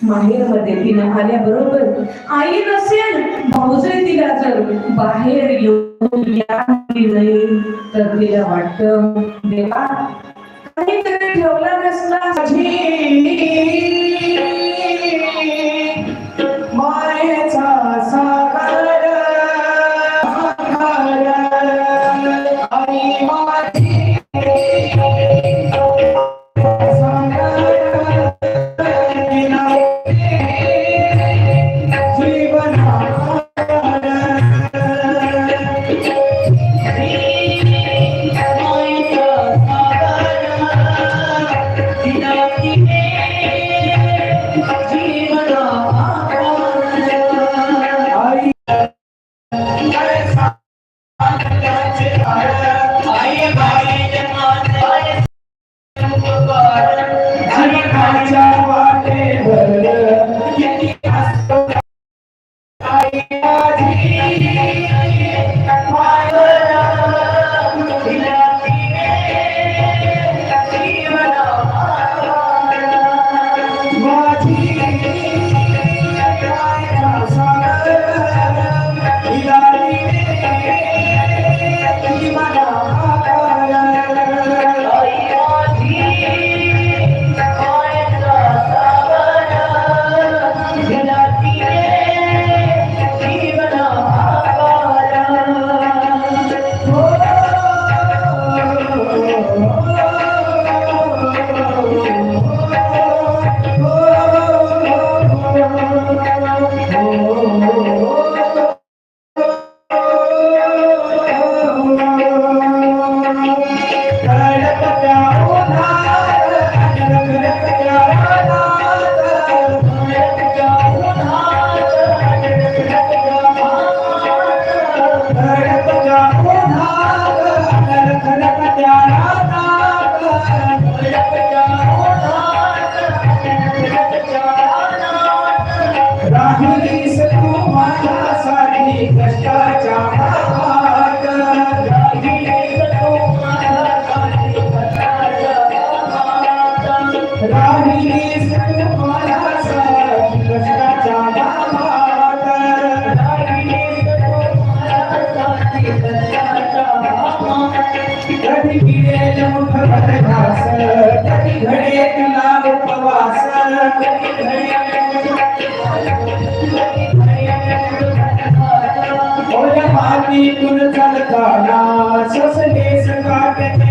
माहेरमध्ये तिनं आल्याबरोबर आई नसेल भाऊजे तिला जर बाहेर येऊन नाही तर तिला वाटतं देवा काहीतरी ठेवला नसला मायेचा सागर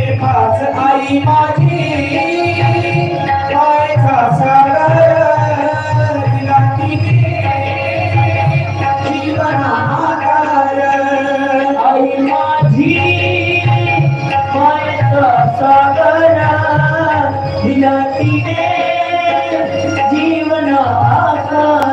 आई माझी आई माझी मायेचा सागर दिला जीवन आकार आई माझी मायेचा सागर दिला जीवन आकार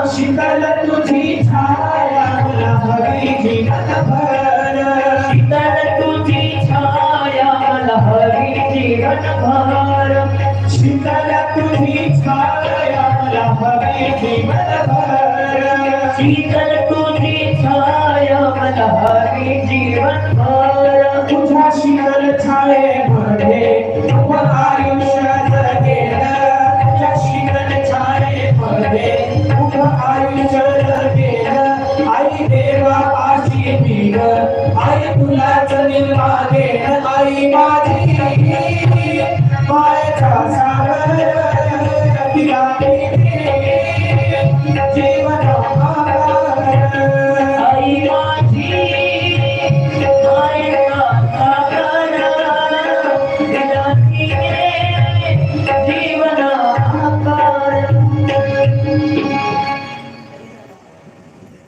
शीतल तुझी छाया मला हवी जीवनभर शीतल तुझी छाया मला हवी जीवनभर शीतल तुझी छाया मला हवी जीवनभर शीतल तुझी छाया मला हवी जीवनभर तुझ्या शीतल छायेमध्ये आयुष्य जगेल तुझ्या शीतल छायेमध्ये आयुष्य जगेल आई देवा पाशी मीग आई तुलाच निर्माणेन आई माझी मायेचा सागर